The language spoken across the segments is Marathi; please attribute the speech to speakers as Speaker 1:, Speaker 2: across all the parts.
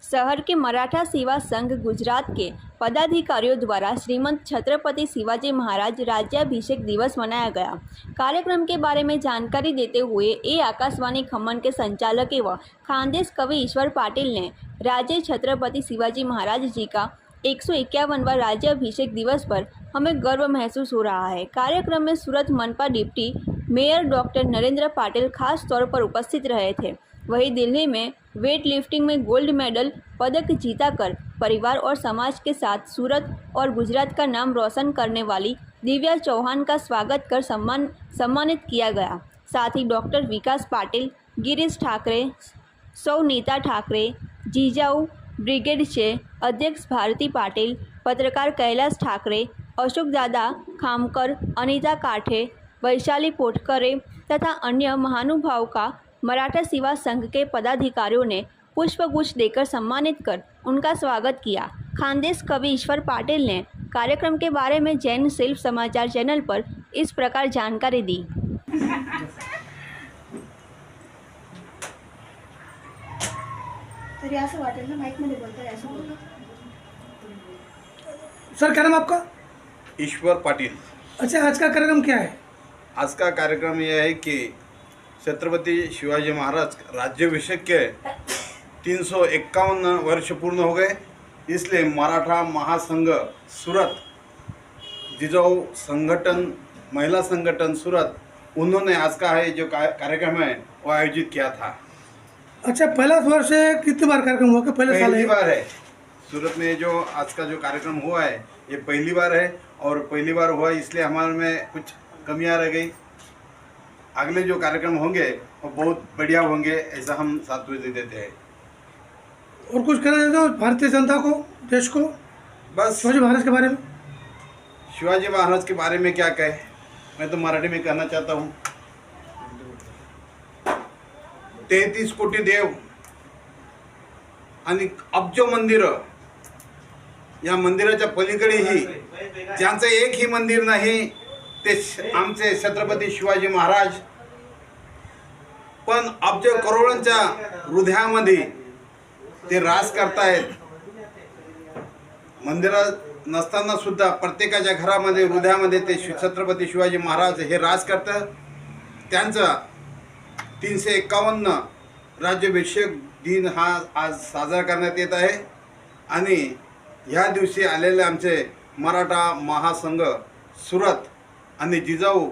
Speaker 1: शहर के मराठा सेवा संघ गुजरात के पदाधिकारियों द्वारा श्रीमंत छत्रपति शिवाजी महाराज राज्याभिषेक दिवस मनाया गया। कार्यक्रम के बारे में जानकारी देते हुए आकाशवाणी खम्मन के संचालक एवं खानदेश कवि ईश्वर पाटिल ने राज्य छत्रपति शिवाजी महाराज जी का 151वां राज्याभिषेक दिवस पर हमें गर्व महसूस हो रहा है। कार्यक्रम में सूरत मनपा deputy mayor doctor Narendra Patil खास तौर पर उपस्थित रहे थे। वहीं दिल्ली में वेट लिफ्टिंग में गोल्ड मेडल पदक जीताकर परिवार और समाज के साथ सूरत और गुजरात का नाम रोशन करने वाली दिव्या चौहान का स्वागत कर सम्मानित किया गया। साथ ही डॉक्टर विकास पाटिल, गिरीश ठाकरे, सौ नीता ठाकरे, जिजाऊ ब्रिगेड के अध्यक्ष भारती पाटिल, पत्रकार कैलाश ठाकरे, अशोक दादा खामकर, अनीता काठे, वैशाली पोटकरे तथा अन्य महानुभावों का मराठा सेवा संघ के पदाधिकारियों ने पुष्पगुच्छ देकर सम्मानित कर उनका स्वागत किया। खानदेश कवि ईश्वर पाटिल ने कार्यक्रम के बारे में जैन सेल्फ समाचार चैनल पर इस प्रकार जानकारी दी।
Speaker 2: सर, क्या नाम आपका?
Speaker 3: ईश्वर पाटिल।
Speaker 2: अच्छा, आज का कार्यक्रम क्या है?
Speaker 3: आज का कार्यक्रम यह है कि छत्रपति शिवाजी महाराज राज्याभिषेक के 351 वर्ष पूर्ण हो गए, इसलिए मराठा महासंघ सूरत, जिजाऊ संगठन, महिला संगठन सूरत, उन्होंने आज का है जो कार्यक्रम है वो आयोजित किया था।
Speaker 2: अच्छा, पहला वर्ष है, कितनी बार कार्यक्रम हुआ? पहले साल
Speaker 3: पहली बार है सूरत में जो आज का जो कार्यक्रम हुआ है, ये पहली बार है और पहली बार हुआ इसलिए हमारे में कुछ कमियां रह गई। अगले जो कार्यक्रम होंगे वो बहुत बढ़िया होंगे, ऐसा हम साथ देते हैं।
Speaker 2: और कुछ कहना चाहते हो भारतीय जनता को, देश को?
Speaker 3: बस
Speaker 2: शिवाजी महाराज के बारे में।
Speaker 3: शिवाजी महाराज के बारे में क्या कहे, मैं तो मराठी में कहना चाहता हूँ। 33 कोटी देव आणि अब्ज मंदिर, या मंदिराच्या पलीकडेही ज्यांचं एकही मंदिर नाही ते आमचे छत्रपती शिवाजी महाराज, पण अब्ज करोडांच्या हृदयामध्ये ते राज करतायत। मंदिरात नसताना सुद्धा प्रत्येकाच्या घरामध्ये हृदयामध्ये ते छत्रपती शिवाजी महाराज हे राज करतात। त्यांचा 351 राज्याभिषेक दिन हा आज साजरा करण्यात येत आहे आणि ह्या दिवशी आलेले आमचे मराठा महासंघ सूरत आणि जिजाऊ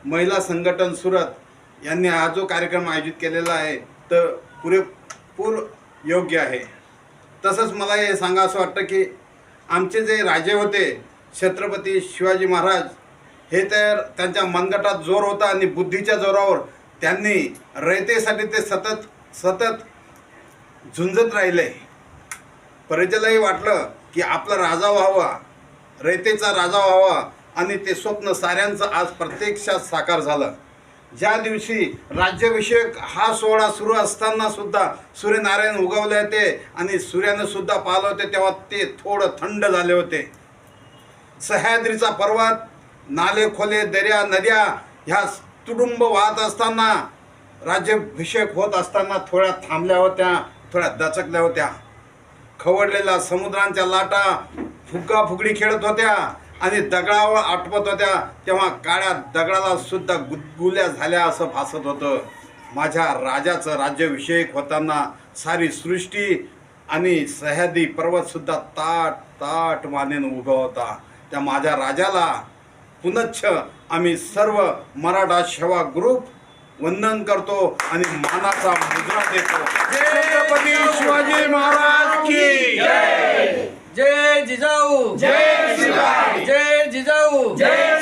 Speaker 3: महिला संघटन सूरत यांनी हा जो कार्यक्रम आयोजित केलेला आहे तर पुरेपूर योग्य आहे। तसंच मला हे सांगा असं वाटतं की आमचे जे राजे होते छत्रपती शिवाजी महाराज, हे तर त्यांच्या मनगटात जोर होता आणि बुद्धीच्या जोरावर त्यांनी रयतेसाठी ते सतत झुंजत राहिले। प्रजेलाही वाटलं की आपला राजा व्हावा, रयतेचा राजा व्हावा आणि ते स्वप्न साऱ्यांचं आज प्रत्यक्षात साकार झालं। ज्या दिवशी राज्याभिषेक हा सोहळा सुरू असताना सुद्धा सूर्यनारायण उगवले होते आणि सूर्याने सुद्धा पाहिलं होते, तेव्हा ते थोडं थंड झाले होते। सह्याद्रीचा पर्वत, नाले खोले, दर्या नद्या ह्या तुडुंब वाहत असताना, राज्याभिषेक होत असताना थोड्या थांबल्या होत्या, थोड्या दचकल्या होत्या। खवळलेल्या समुद्रांच्या लाटा फुगडी खेळत होत्या आणि दगडावर आटवत होत्या, तेव्हा काळ्या दगडाला सुद्धा गुदगुल्या झाल्या असं भासत होतं। माझ्या राजाचं राज्याभिषेक होताना सारी सृष्टी आणि सह्याद्री पर्वत सुद्धा ताट मानेने उभा होता। त्या माझ्या राजाला पुनच्छ आम्ही सर्व मराठा सेवा ग्रुप वंदन करतो आणि मानाचा मुद्रा देतो। छत्रपती शिवाजी महाराज की जय।
Speaker 4: जय जिजाऊ,
Speaker 3: जय शिवाजी,
Speaker 4: जय जिजाऊ,
Speaker 3: जय